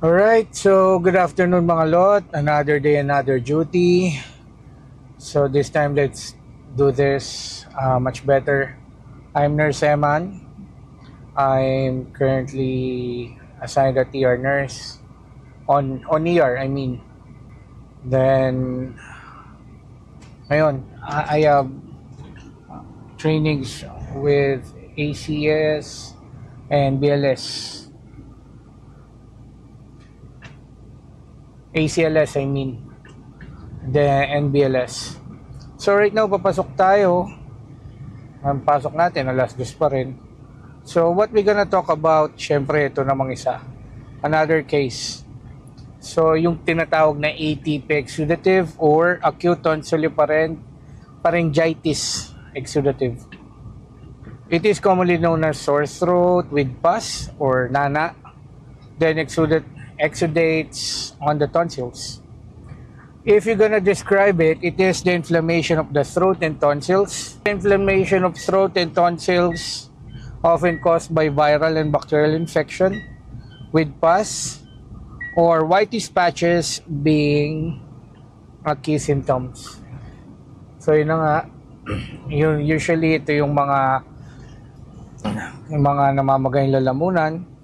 Alright, so good afternoon mga lot. Another day, another duty. So this time let's do this much better. I'm Nurse Eman. I'm currently assigned a TR nurse on ER, I mean. Then ngayon, I have trainings with ACS and BLS. ACLS, I mean. The NBLS. So right now, papasok tayo. Ang pasok natin, alas 2 pa rin. So what we gonna talk about, syempre ito namang isa. Another case. So yung tinatawag na ATP exudative or acute tonsilloparental exudative. It is commonly known as sore throat with pus or nana. Then exudates on the tonsils. If you're gonna describe it, it is the inflammation of the throat and tonsils. Inflammation of throat and tonsils often caused by viral and bacterial infection with pus or whitish patches being key symptoms. So yun na nga, usually ito yung mga namamagayang lalamunan,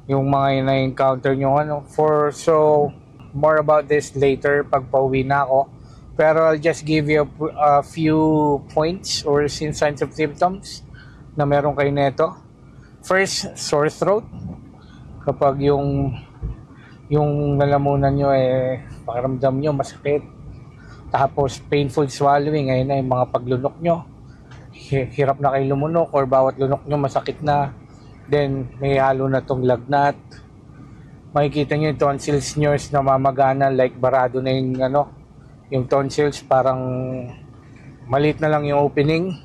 yung mga na-encounter nyo so more about this later pag pauwi na ako. Pero I'll just give you a few points or signs of symptoms na meron kayo neto. First, sore throat. Kapag yung lalamunan nyo pakiramdam nyo masakit. Tapos painful swallowing, ayun na yung mga paglunok nyo. Hirap na kayo lumunok or bawat lunok nyo masakit na. Then may halo na tong lagnat. Makikita nyo yung tonsils nyo na mamagana, like barado na yung tonsils, parang maliit na lang yung opening.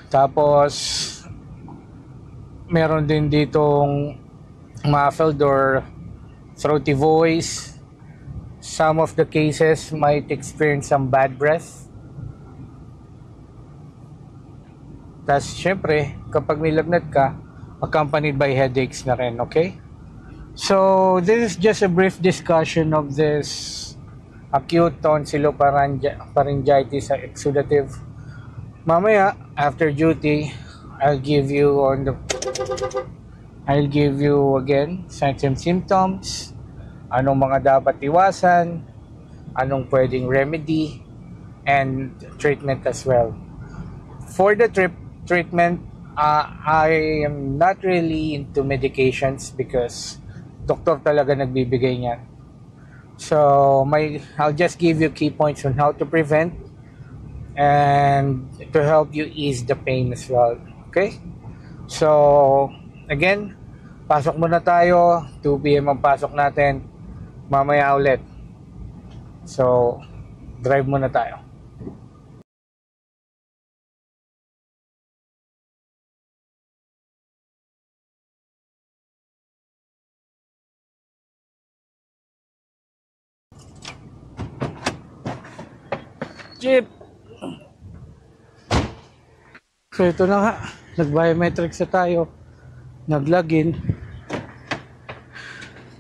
Tapos meron din ditong muffled or throaty voice. Some of the cases might experience some bad breath. Tapos syempre, kapag may lagnat ka, accompanied by headaches na rin, okay? So this is just a brief discussion of this acute tonsilloparental exudative. Mamaya, after duty, I'll give you again signs and symptoms, anong mga dapat iwasan, anong pwedeng remedy, and treatment as well. For the treatment, I am not really into medications because doktor talaga nagbibigay niyan. So I'll just give you key points on how to prevent and to help you ease the pain as well. Okay? So again, pasok muna tayo. 2 p.m. ang pasok natin. Mamaya ulit. So drive muna tayo. Jeep! So ito na nga, nag-biometrics na tayo, nag-login,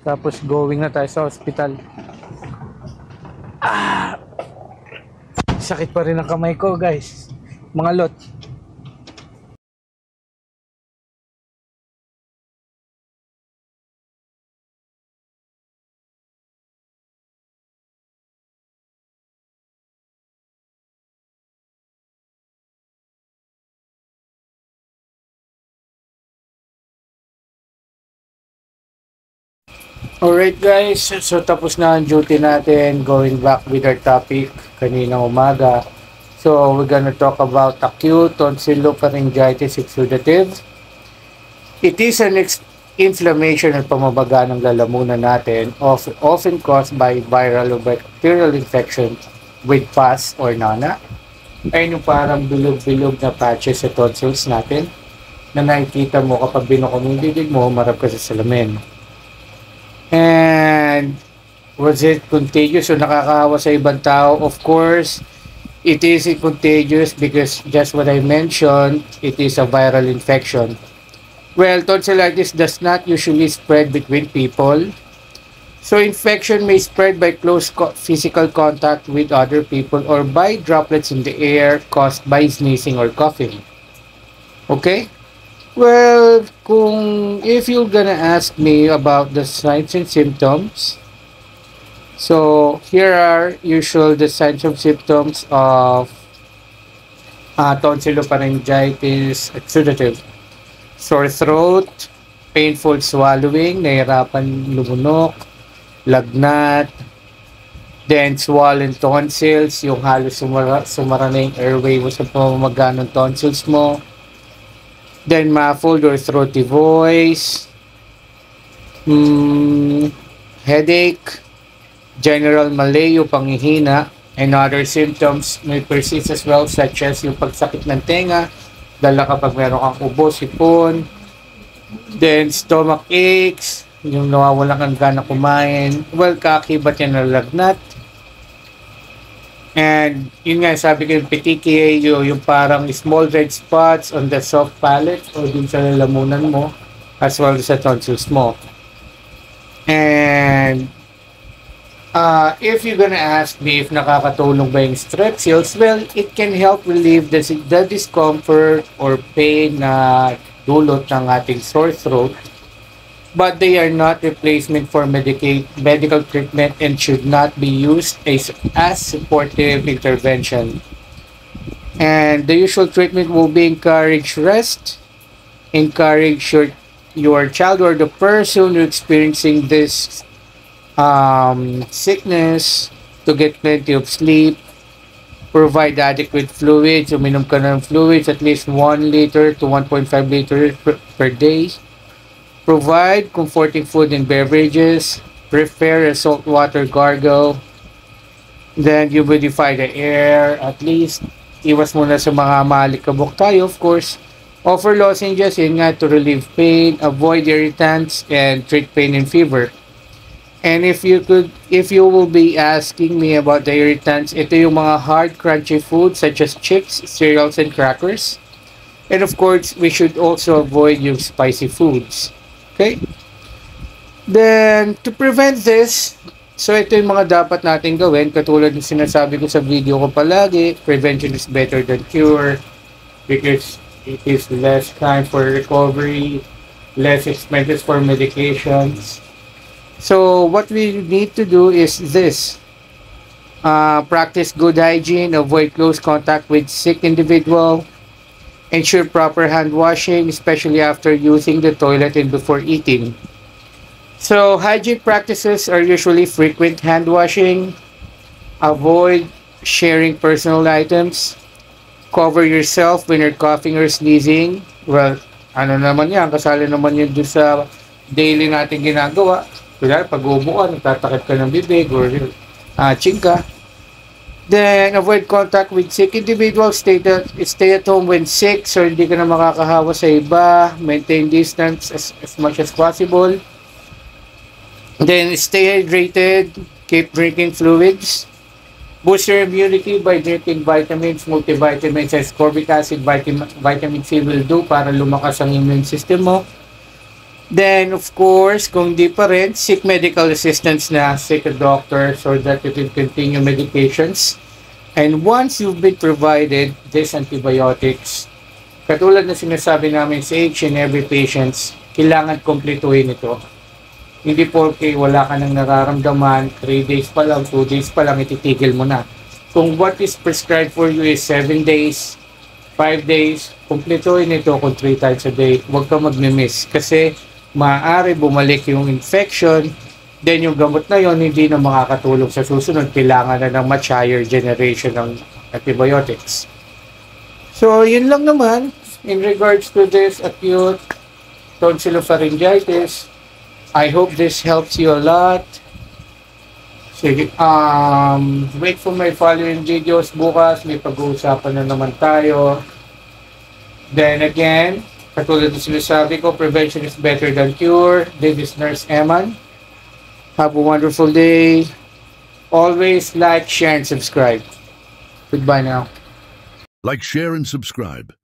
tapos going na tayo sa hospital. Sakit pa rin ang kamay ko guys, mga lot. Alright guys, so tapos na ang duty natin, going back with our topic kaninang umaga. So we're gonna talk about acute tonsilloparental exudative. It is an inflammation at pamabaga ng lalamunan natin, often caused by viral or bacterial infection with pus or nana. Ayun yung parang bilog-bilog na patches sa tonsils natin na nakikita mo kapag binuko mo yung bibig mo, marap ka sa salamin. And was it contagious o nakakahawa sa ibang tao? Of course, it is contagious because just what I mentioned, it is a viral infection. Well, tonsillitis does not usually spread between people. So infection may spread by close physical contact with other people or by droplets in the air caused by sneezing or coughing. Okay? Well, if you're gonna ask me about the signs and symptoms, so here are usual the signs and symptoms of tonsillopharyngitis exudative. Sore throat, painful swallowing, nahihirapan lumunok, lagnat, then swollen tonsils, yung halos sumara na yung airway mo sa pamamaga ng tonsils mo. Then muffled or throaty voice, headache, general malayo, panghihina, and other symptoms may persist as well such as yung pagsakit ng tenga, dala kapag meron kang ubo, sipon, then stomach aches, yung nawawalan kang gana kumain, well, kaakibat yan ng lagnat. And yun nga, sabi ko yung petechiae, yung parang small red spots on the soft palate o dun sa lalamunan mo as well as sa tonsils mo. And if you're gonna ask me if nakakatulong ba yung Strepsils, well, it can help relieve the discomfort or pain na dulot ng ating sore throat, but they are not replacement for medical treatment and should not be used as supportive intervention. And the usual treatment will be encourage rest, encourage your child or the person who experiencing this sickness to get plenty of sleep, provide adequate fluids, uminom ka ng fluids at least 1 liter to 1.5 liters per day. Provide comforting food and beverages. Prepare a saltwater gargle. Then humidify the air. At least, iwas muna sa mga maalikabok tayo, of course. Offer lozenges, yun nga, to relieve pain, avoid irritants, and treat pain and fever. And if you will be asking me about the irritants, ito yung mga hard, crunchy foods such as chips, cereals, and crackers. And of course, we should also avoid yung spicy foods. Okay? Then, to prevent this, so ito yung mga dapat natin gawin. Katulad ng sinasabi ko sa video ko palagi, prevention is better than cure because it is less time for recovery, less expenses for medications. So, what we need to do is this. Practice good hygiene, avoid close contact with sick individual, ensure proper hand washing, especially after using the toilet and before eating. So, hygiene practices are usually frequent hand washing, avoid sharing personal items, cover yourself when you're coughing or sneezing. Well, ano naman yan, kasali naman yun doon sa daily natin ginagawa. Kaya pag umuan, nagtatakip ka ng bibig or chingka. Then, avoid contact with sick individuals. Stay at home when sick so hindi ka na makakahawa sa iba. Maintain distance as much as possible. Then, stay hydrated. Keep drinking fluids. Boost your immunity by drinking vitamins, multivitamins, ascorbic acid, vitamin C will do para lumakas ang immune system mo. Then, of course, kung di pa rin, seek medical assistance na, seek a doctor so that you can continue medications. And once you've been provided these antibiotics, katulad na sinasabi namin sa each and every patients, kailangan kumpletuhin ito. Hindi porke wala ka nang nararamdaman, 3 days pa lang, 2 days pa lang, ititigil mo na. Kung what is prescribed for you is 7 days, 5 days, kumpletuhin ito kung 3 times a day. Huwag ka mag-miss kasi maaari bumalik yung infection, then yung gamot na yon hindi na makakatulong sa susunod. Kailangan na ng much higher generation ng antibiotics. So, yun lang naman in regards to this acute tonsillopharyngitis. I hope this helps you a lot. Sige, wait for my following videos bukas. May pag-uusapan na naman tayo. Then again, katulad ng sinasabi ko, prevention is better than cure. This is Nurse Eman. Have a wonderful day. Always like, share, and subscribe. Goodbye now. Like, share, and subscribe.